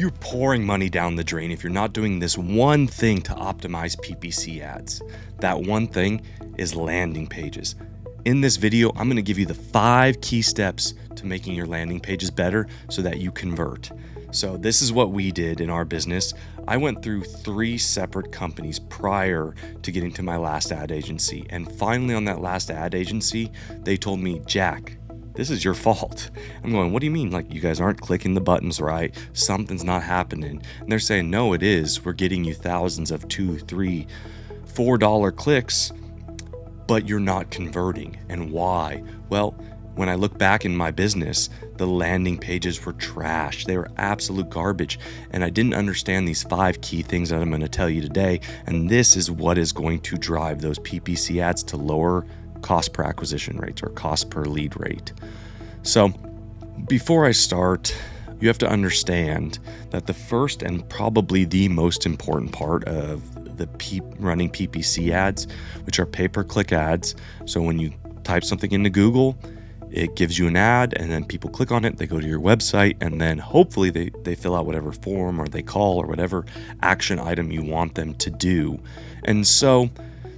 You're pouring money down the drain if you're not doing this one thing to optimize PPC ads. That one thing is landing pages. In this video, I'm going to give you the 5 key steps to making your landing pages better so that you convert. So this is what we did in our business. I went through 3 separate companies prior to getting to my last ad agency. And finally on that last ad agency, they told me, Jack, this is your fault. I'm going, what do you mean? Like, you guys aren't clicking the buttons right. Something's not happening. And they're saying, no, it is. We're getting you thousands of $2, $3, $4 clicks, but you're not converting. And why? Well, when I look back in my business, the landing pages were trash. They were absolute garbage. And I didn't understand these 5 key things that I'm going to tell you today. And this is what is going to drive those PPC ads to lower cost per acquisition rates or cost per lead rate. So before I start, you have to understand that the first and probably the most important part of the running PPC ads, which are pay-per-click ads. So when you type something into Google, it gives you an ad and then people click on it, they go to your website, and then hopefully they fill out whatever form or they call or whatever action item you want them to do. And so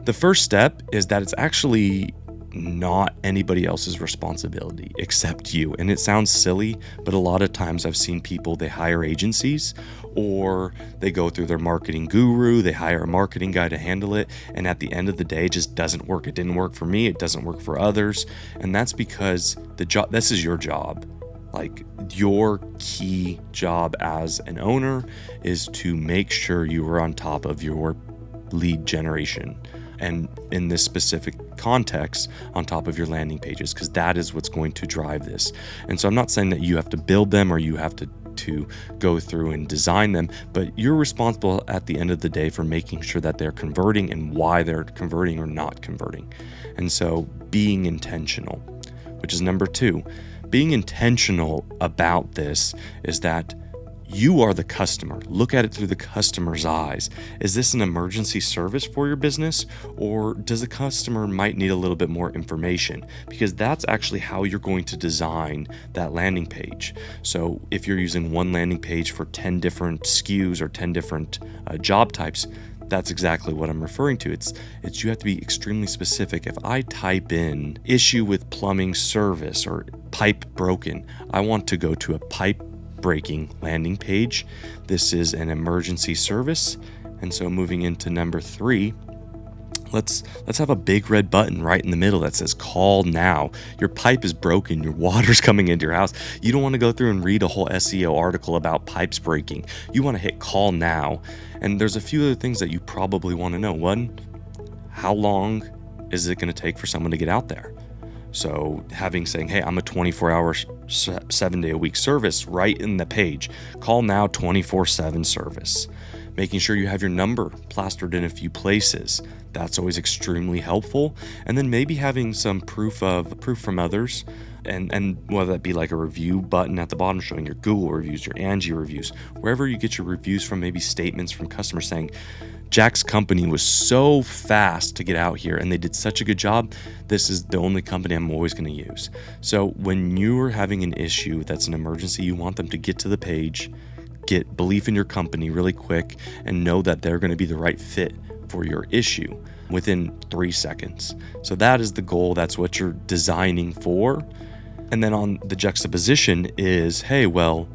the first step is that it's actually not anybody else's responsibility except you. And it sounds silly, but a lot of times I've seen people, they hire agencies or they go through their marketing guru, they hire a marketing guy to handle it. And at the end of the day, it just doesn't work. It didn't work for me. It doesn't work for others. And that's because this is your job. Like, your key job as an owner is to make sure you are on top of your lead generation. And in this specific context, on top of your landing pages, because that is what's going to drive this. And so I'm not saying that you have to build them or you have to go through and design them, but you're responsible at the end of the day for making sure that they're converting and why they're converting or not converting. And so being intentional, which is number 2. Being intentional about this is that you are the customer. Look at it through the customer's eyes. Is this an emergency service for your business, or does the customer might need a little bit more information? Because that's actually how you're going to design that landing page. So if you're using one landing page for 10 different SKUs or 10 different job types, that's exactly what I'm referring to. It's you have to be extremely specific. If I type in issue with plumbing service or pipe broken, I want to go to a pipe breaking landing page. This is an emergency service. And so moving into number 3, let's have a big red button right in the middle that says call now. Your pipe is broken, your water's coming into your house. You don't want to go through and read a whole SEO article about pipes breaking. You want to hit call now. And there's a few other things that you probably want to know. One, how long is it going to take for someone to get out there? So saying, hey, I'm a 24-hour, 7-day-a-week service right in the page. Call now 24/7 service. Making sure you have your number plastered in a few places. That's always extremely helpful. And then maybe having some proof from others, and whether that be like a review button at the bottom showing your Google reviews, your Angie reviews, wherever you get your reviews from, maybe statements from customers saying, Jack's company was so fast to get out here and they did such a good job. This is the only company I'm always going to use. So when you're having an issue that's an emergency, you want them to get to the page, get belief in your company really quick, and know that they're going to be the right fit for your issue within 3 seconds. So that is the goal. That's what you're designing for. And then on the juxtaposition is, hey, well,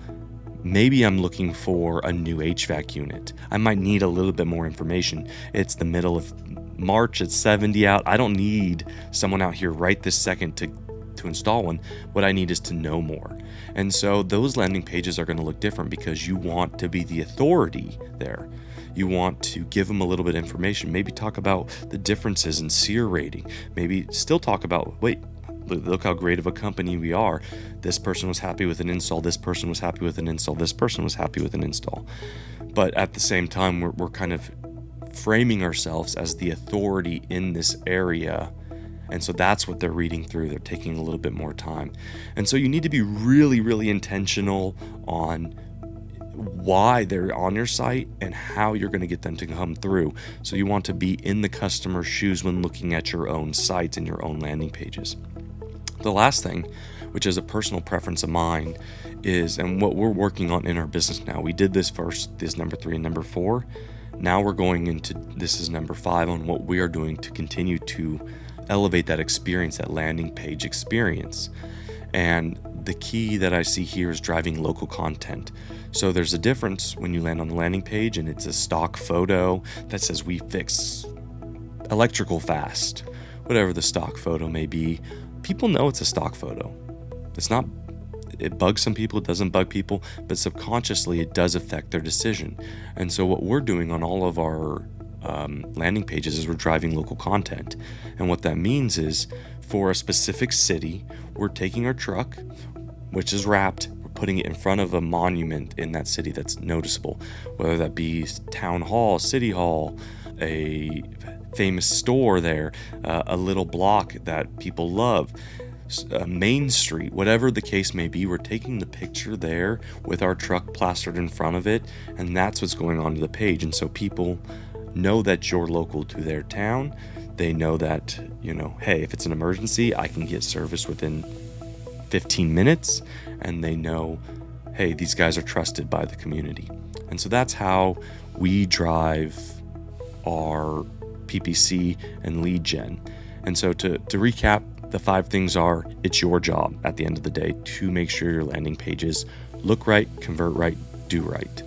maybe I'm looking for a new HVAC unit. I might need a little bit more information. It's the middle of March, it's 70 out. I don't need someone out here right this second to install one. What I need is to know more. And so those landing pages are going to look different because you want to be the authority there. You want to give them a little bit of information. Maybe talk about the differences in SEER rating. Maybe still talk about, wait, look how great of a company we are. This person was happy with an install. This person was happy with an install. This person was happy with an install. But at the same time, we're kind of framing ourselves as the authority in this area. And so that's what they're reading through. They're taking a little bit more time. And so you need to be really, really intentional on why they're on your site and how you're going to get them to come through. So you want to be in the customer's shoes when looking at your own sites and your own landing pages. The last thing, which is a personal preference of mine, is, and what we're working on in our business now. We did this first, this number 3 and number 4. Now we're going into, this is number 5, on what we are doing to continue to elevate that experience, that landing page experience. And the key that I see here is driving local content. So there's a difference when you land on the landing page and it's a stock photo that says we fix electrical fast, whatever the stock photo may be. People know it's a stock photo. It's not, it bugs some people, it doesn't bug people, but subconsciously it does affect their decision. And so what we're doing on all of our landing pages is we're driving local content. And what that means is, for a specific city, we're taking our truck, which is wrapped, we're putting it in front of a monument in that city that's noticeable, whether that be town hall, city hall, a famous store there, a little block that people love, Main Street, whatever the case may be. We're taking the picture there with our truck plastered in front of it, and that's what's going on to the page. And so people know that you're local to their town. They know that, hey, if it's an emergency, I can get service within 15 minutes, and they know, hey, these guys are trusted by the community. And so that's how we drive our PPC and lead gen. And so to recap, the 5 things are, it's your job at the end of the day to make sure your landing pages look right, convert right, do right.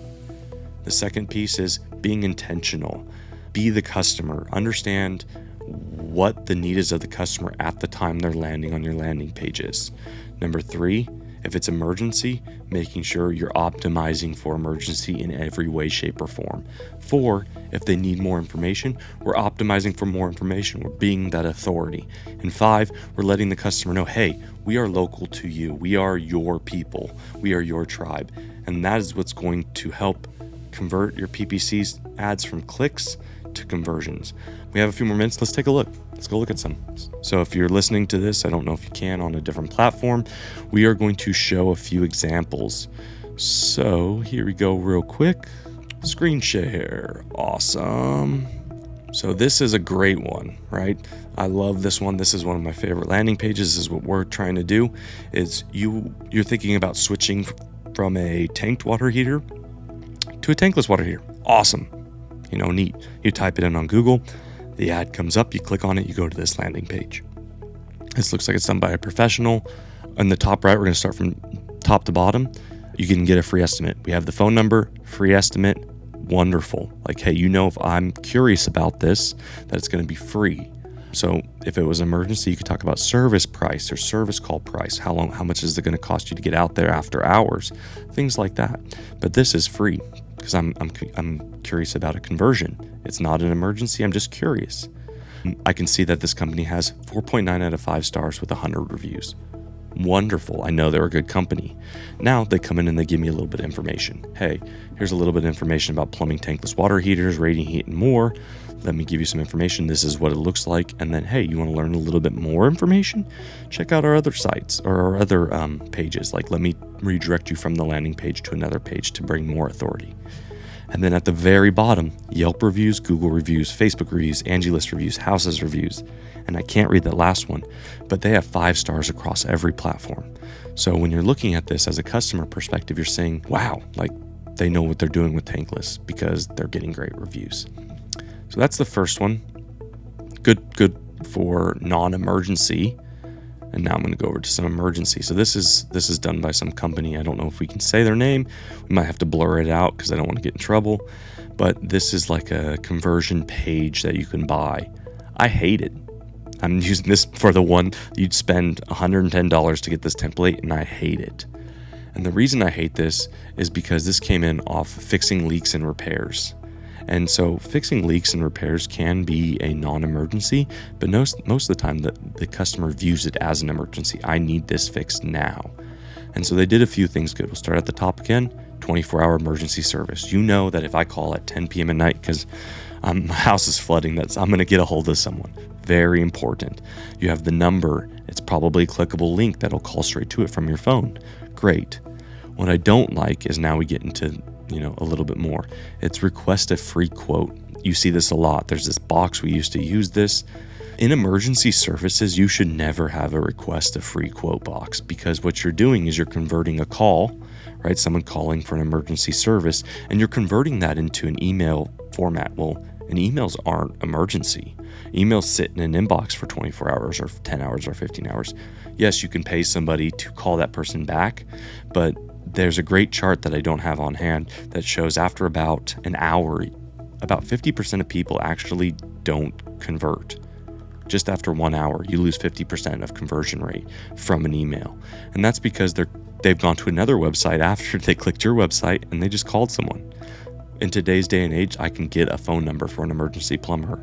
The second piece is being intentional. Be the customer. Understand what the need is of the customer at the time they're landing on your landing pages. Number 3, if it's emergency, making sure you're optimizing for emergency in every way, shape, or form. 4, if they need more information, we're optimizing for more information. We're being that authority. And 5, we're letting the customer know, hey, we are local to you. We are your people. We are your tribe. And that is what's going to help convert your PPC's ads from clicks to conversions. We have a few more minutes. Let's take a look. Let's go look at some. So if you're listening to this, I don't know if you can on a different platform, we are going to show a few examples. So here we go real quick. Screen share. Awesome. So this is a great one, right? I love this one. This is one of my favorite landing pages. This is what we're trying to do. Is you're thinking about switching from a tanked water heater to a tankless water heater. Awesome. Neat. You type it in on Google, the ad comes up, you click on it, you go to this landing page. This looks like it's done by a professional. On the top right, we're going to start from top to bottom. You can get a free estimate. We have the phone number, free estimate, wonderful. Like, hey, if I'm curious about this, that it's going to be free. So if it was an emergency, you could talk about service price or service call price. How much is it going to cost you to get out there after hours? Things like that. But this is free because I'm curious about a conversion. It's not an emergency. I'm just curious. I can see that this company has 4.9 out of 5 stars with 100 reviews. Wonderful. I know they're a good company. Now they come in and they give me a little bit of information. Hey, here's a little bit of information about plumbing, tankless water heaters, radiant heat, and more. Let me give you some information. This is what it looks like. And then, hey, you want to learn a little bit more information? Check out our other sites or our other pages. Like, let me redirect you from the landing page to another page to bring more authority. And then at the very bottom, Yelp reviews, Google reviews, Facebook reviews, Angie List reviews, Houses reviews. And I can't read that last one, but they have 5 stars across every platform. So when you're looking at this as a customer perspective, you're saying, wow, like they know what they're doing with tankless because they're getting great reviews. So that's the first one. Good for non-emergency. And now I'm going to go over to some emergency. So this is done by some company. I don't know if we can say their name. We might have to blur it out because I don't want to get in trouble. But this is like a conversion page that you can buy. I hate it. I'm using this for the one you'd spend $110 to get this template, and I hate it. And the reason I hate this is because this came in off fixing leaks and repairs. And so fixing leaks and repairs can be a non-emergency, but most of the time the customer views it as an emergency. I need this fixed now. And so they did a few things good. We'll start at the top again, 24-hour emergency service. You know that if I call at 10 p.m. at night because my house is flooding, I'm going to get a hold of someone. Very important. You have the number. It's probably a clickable link that'll call straight to it from your phone. Great. What I don't like is now we get into a little bit more. It's request a free quote. You see this a lot. There's this box. We used to use this In emergency services, you should never have a request a free quote box, because what you're doing is you're converting a call, right? Someone calling for an emergency service, and you're converting that into an email format. Well, and emails aren't emergency. Emails sit in an inbox for 24 hours or 10 hours or 15 hours. Yes, you can pay somebody to call that person back, but there's a great chart that I don't have on hand that shows after about an hour, about 50% of people actually don't convert. Just after 1 hour, you lose 50% of conversion rate from an email. And that's because they've gone to another website after they clicked your website and they just called someone. In today's day and age, I can get a phone number for an emergency plumber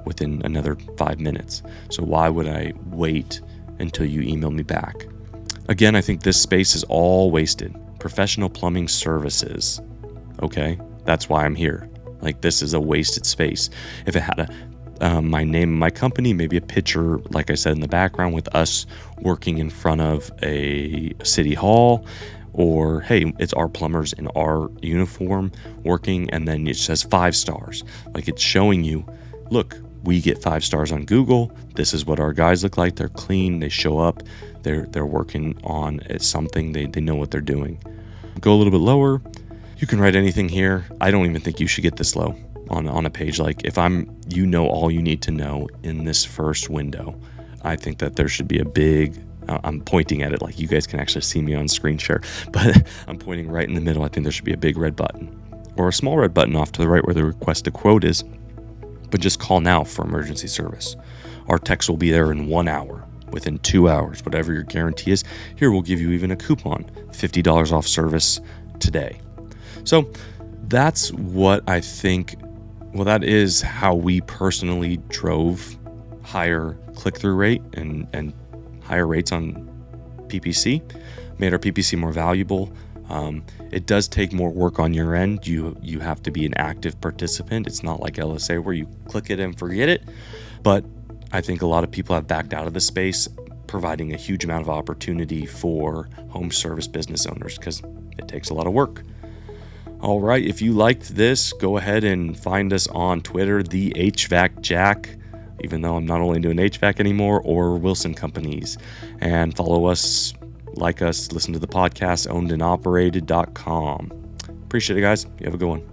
within another 5 minutes. So why would I wait until you email me back? Again, I think this space is all wasted. Professional plumbing services. Okay, that's why I'm here. Like, this is a wasted space. If it had my name and my company, maybe a picture, like I said, in the background with us working in front of a city hall, or hey, it's our plumbers in our uniform working, and then it says 5 stars. Like, it's showing you, look, we get 5 stars on Google. This is what our guys look like. They're clean. They show up. They're working on something. They know what they're doing. Go a little bit lower. You can write anything here. I don't even think you should get this low on a page. Like, if you know all you need to know in this first window, I think that there should be a big, I'm pointing at it like you guys can actually see me on screen share, but I'm pointing right in the middle. I think there should be a big red button, or a small red button off to the right where the request a quote is, but just call now for emergency service. Our techs will be there in 1 hour, within 2 hours, whatever your guarantee is. Here, we'll give you even a coupon, $50 off service today. So that's what I think. Well, that is how we personally drove higher click-through rate and higher rates on PPC, made our PPC more valuable. It does take more work on your end. You have to be an active participant. It's not like LSA where you click it and forget it. But I think a lot of people have backed out of the space, providing a huge amount of opportunity for home service business owners, because it takes a lot of work. All right, if you liked this, go ahead and find us on Twitter, the HVAC Jack, even though I'm not only doing HVAC anymore, or Wilson Companies. And follow us, like us, listen to the podcast, ownedandoperated.com. Appreciate it, guys. You have a good one.